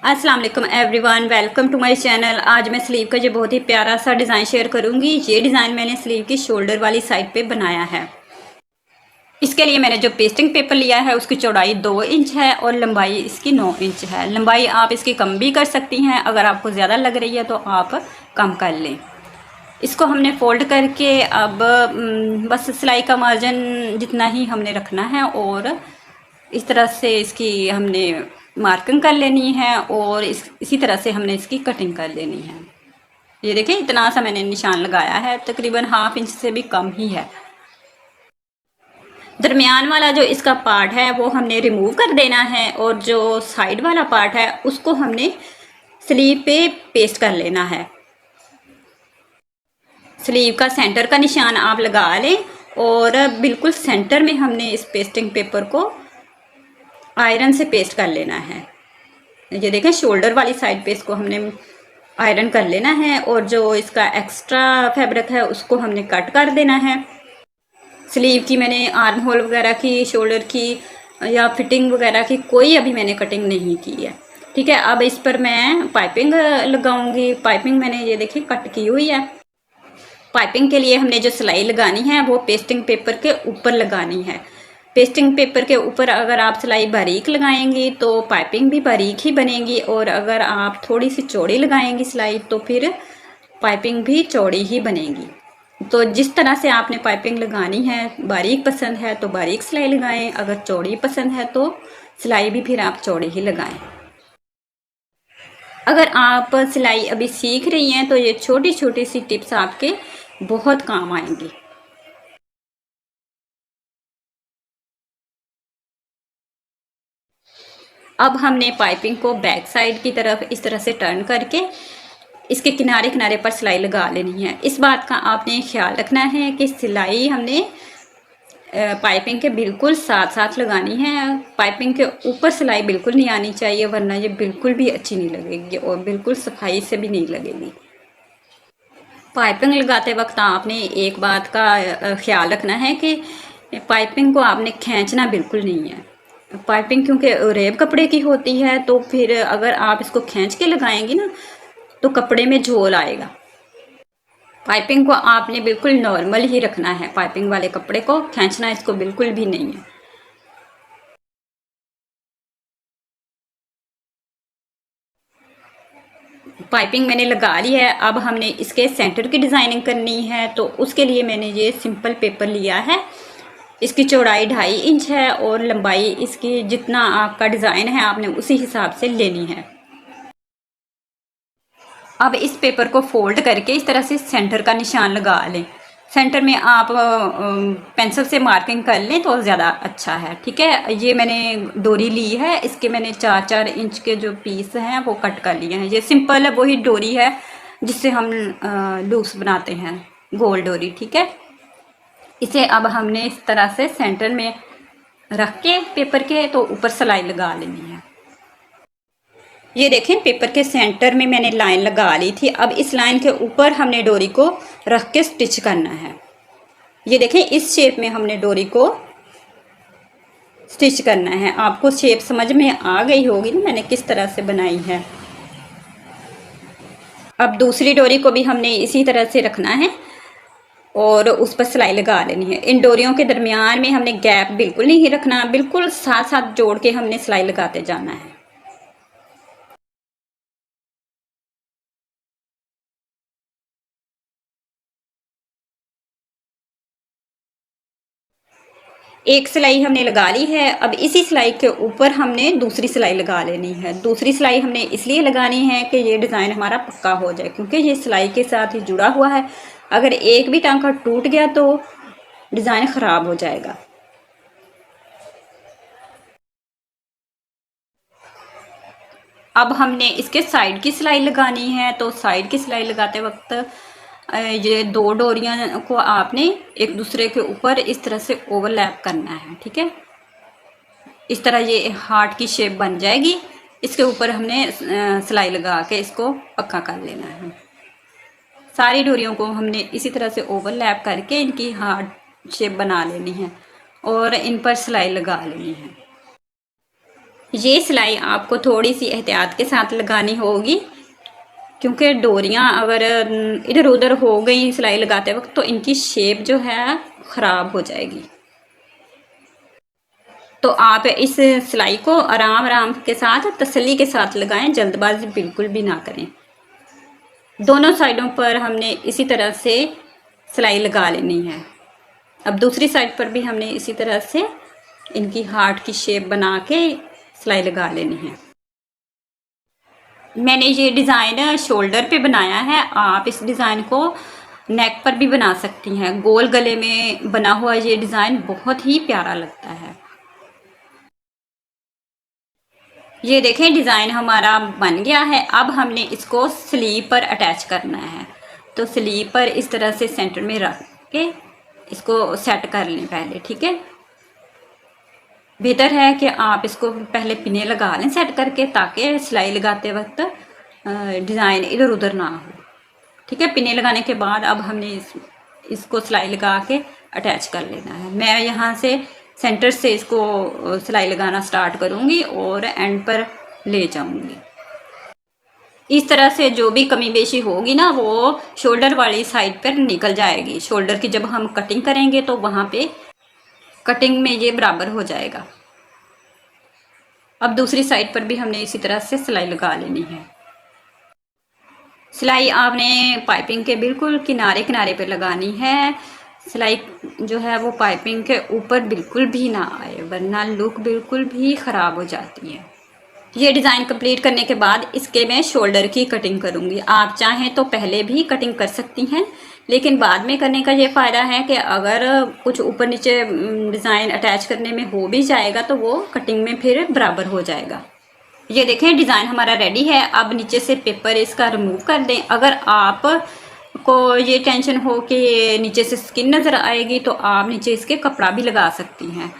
अस्सलाम वालेकुम everyone, welcome to my channel. आज मैं स्लीव का जो बहुत ही प्यारा सा डिज़ाइन शेयर करूंगी। ये डिज़ाइन मैंने स्लीव की शोल्डर वाली साइड पे बनाया है। इसके लिए मैंने जो पेस्टिंग पेपर लिया है उसकी चौड़ाई 2 इंच है और लंबाई इसकी 9 इंच है। लंबाई आप इसकी कम भी कर सकती हैं, अगर आपको ज़्यादा लग रही है तो आप कम कर लें। इसको हमने फोल्ड करके अब बस सिलाई का मार्जिन जितना ही हमने रखना है और इस तरह से इसकी हमने मार्किंग कर लेनी है और इसी तरह से हमने इसकी कटिंग कर लेनी है। ये देखिए इतना सा मैंने निशान लगाया है, तकरीबन ½ इंच से भी कम ही है। दरमियान वाला जो इसका पार्ट है वो हमने रिमूव कर देना है और जो साइड वाला पार्ट है उसको हमने स्लीव पे पेस्ट कर लेना है। स्लीव का सेंटर का निशान आप लगा लें और बिल्कुल सेंटर में हमने इस पेस्टिंग पेपर को आयरन से पेस्ट कर लेना है। ये देखें शोल्डर वाली साइड पे इसको हमने आयरन कर लेना है और जो इसका एक्स्ट्रा फैब्रिक है उसको हमने कट कर देना है। स्लीव की मैंने आर्म होल वगैरह की, शोल्डर की या फिटिंग वगैरह की कोई अभी मैंने कटिंग नहीं की है। ठीक है, अब इस पर मैं पाइपिंग लगाऊंगी। पाइपिंग मैंने ये देखिए कट की हुई है। पाइपिंग के लिए हमने जो सिलाई लगानी है वो पेस्टिंग पेपर के ऊपर लगानी है। पेस्टिंग पेपर के ऊपर अगर आप सिलाई बारीक लगाएंगी तो पाइपिंग भी बारीक ही बनेगी और अगर आप थोड़ी सी चौड़ी लगाएंगी सिलाई तो फिर पाइपिंग भी चौड़ी ही बनेगी। तो जिस तरह से आपने पाइपिंग लगानी है, बारीक पसंद है तो बारीक सिलाई लगाएं, अगर चौड़ी पसंद है तो सिलाई भी फिर आप चौड़ी ही लगाएं। अगर आप सिलाई अभी सीख रही हैं तो ये छोटी छोटी सी टिप्स आपके बहुत काम आएंगी। अब हमने पाइपिंग को बैक साइड की तरफ इस तरह से टर्न करके इसके किनारे किनारे पर सिलाई लगा लेनी है। इस बात का आपने ख्याल रखना है कि सिलाई हमने पाइपिंग के बिल्कुल साथ साथ लगानी है। पाइपिंग के ऊपर सिलाई बिल्कुल नहीं आनी चाहिए, वरना ये बिल्कुल भी अच्छी नहीं लगेगी और बिल्कुल सफाई से भी नहीं लगेगी। पाइपिंग लगाते वक्त आपने एक बात का ख्याल रखना है कि पाइपिंग को आपने खींचना बिल्कुल नहीं है। पाइपिंग क्योंकि रेब कपड़े की होती है तो फिर अगर आप इसको खींच के लगाएंगी ना तो कपड़े में झोल आएगा। पाइपिंग को आपने बिल्कुल नॉर्मल ही रखना है। पाइपिंग वाले कपड़े को खींचना इसको बिल्कुल भी नहीं है। पाइपिंग मैंने लगा ली है। अब हमने इसके सेंटर की डिज़ाइनिंग करनी है तो उसके लिए मैंने ये सिंपल पेपर लिया है। इसकी चौड़ाई 2.5 इंच है और लंबाई इसकी जितना आपका डिज़ाइन है आपने उसी हिसाब से लेनी है। अब इस पेपर को फोल्ड करके इस तरह से सेंटर का निशान लगा लें। सेंटर में आप पेंसिल से मार्किंग कर लें तो ज़्यादा अच्छा है। ठीक है, ये मैंने डोरी ली है, इसके मैंने 4-4 इंच के जो पीस हैं वो कट कर लिए हैं। ये सिंपल है, वही डोरी है जिससे हम लूप्स बनाते हैं, गोल डोरी। ठीक है, इसे अब हमने इस तरह से सेंटर में रख के पेपर के तो ऊपर सिलाई लगा लेनी है। ये देखें पेपर के सेंटर में मैंने लाइन लगा ली थी। अब इस लाइन के ऊपर हमने डोरी को रख के स्टिच करना है। ये देखें इस शेप में हमने डोरी को स्टिच करना है। आपको शेप समझ में आ गई होगी ना मैंने किस तरह से बनाई है। अब दूसरी डोरी को भी हमने इसी तरह से रखना है और उस पर सिलाई लगा लेनी है। इन डोरियों के दरमियान में हमने गैप बिल्कुल नहीं रखना, बिल्कुल साथ साथ जोड़ के हमने सिलाई लगाते जाना है। एक सिलाई हमने लगा ली है। अब इसी सिलाई के ऊपर हमने दूसरी सिलाई लगा लेनी है। दूसरी सिलाई हमने इसलिए लगानी है कि ये डिज़ाइन हमारा पक्का हो जाए, क्योंकि ये सिलाई के साथ ही जुड़ा हुआ है। अगर एक भी टांका टूट गया तो डिज़ाइन ख़राब हो जाएगा। अब हमने इसके साइड की सिलाई लगानी है। तो साइड की सिलाई लगाते वक्त ये 2 डोरियां को आपने एक दूसरे के ऊपर इस तरह से ओवरलैप करना है। ठीक है, इस तरह ये हार्ट की शेप बन जाएगी। इसके ऊपर हमने सिलाई लगा के इसको पक्का कर लेना है। सारी डोरियों को हमने इसी तरह से ओवरलैप करके इनकी हार्ट शेप बना लेनी है और इन पर सिलाई लगा लेनी है। ये सिलाई आपको थोड़ी सी एहतियात के साथ लगानी होगी, क्योंकि डोरियां अगर इधर उधर हो गई सिलाई लगाते वक्त तो इनकी शेप जो है ख़राब हो जाएगी। तो आप इस सिलाई को आराम आराम के साथ तसल्ली के साथ लगाएं, जल्दबाजी बिल्कुल भी ना करें। दोनों साइडों पर हमने इसी तरह से सिलाई लगा लेनी है। अब दूसरी साइड पर भी हमने इसी तरह से इनकी हार्ट की शेप बना के सिलाई लगा लेनी है। मैंने ये डिज़ाइन शोल्डर पे बनाया है, आप इस डिज़ाइन को नेक पर भी बना सकती हैं। गोल गले में बना हुआ ये डिज़ाइन बहुत ही प्यारा लगता है। ये देखें डिज़ाइन हमारा बन गया है। अब हमने इसको स्लीव पर अटैच करना है। तो स्लीव पर इस तरह से सेंटर में रख के इसको सेट कर लें पहले, ठीक है। बेहतर है कि आप इसको पहले पिने लगा लें सेट करके, ताकि सिलाई लगाते वक्त डिज़ाइन इधर उधर ना हो, ठीक है। पिने लगाने के बाद अब हमने इसको सिलाई लगा के अटैच कर लेना है। मैं यहाँ से सेंटर से इसको सिलाई लगाना स्टार्ट करूँगी और एंड पर ले जाऊँगी। इस तरह से जो भी कमी बेशी होगी ना वो शोल्डर वाली साइड पर निकल जाएगी। शोल्डर की जब हम कटिंग करेंगे तो वहाँ पे कटिंग में ये बराबर हो जाएगा। अब दूसरी साइड पर भी हमने इसी तरह से सिलाई लगा लेनी है। सिलाई आपने पाइपिंग के बिल्कुल किनारे किनारे पे लगानी है। सिलाई जो है वो पाइपिंग के ऊपर बिल्कुल भी ना आए, वरना लुक बिल्कुल भी ख़राब हो जाती है। ये डिज़ाइन कंप्लीट करने के बाद इसके मैं शोल्डर की कटिंग करूँगी। आप चाहें तो पहले भी कटिंग कर सकती हैं, लेकिन बाद में करने का ये फ़ायदा है कि अगर कुछ ऊपर नीचे डिज़ाइन अटैच करने में हो भी जाएगा तो वो कटिंग में फिर बराबर हो जाएगा। ये देखें डिज़ाइन हमारा रेडी है। अब नीचे से पेपर इसका रिमूव कर दें। अगर आप को ये टेंशन हो कि नीचे से स्किन नज़र आएगी तो आप नीचे इसके कपड़ा भी लगा सकती हैं।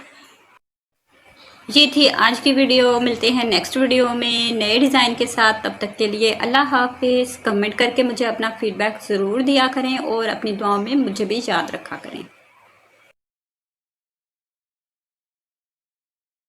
ये थी आज की वीडियो। मिलते हैं नेक्स्ट वीडियो में नए डिज़ाइन के साथ। तब तक के लिए अल्लाह हाफिज़। कमेंट करके मुझे अपना फीडबैक ज़रूर दिया करें और अपनी दुआओं में मुझे भी याद रखा करें।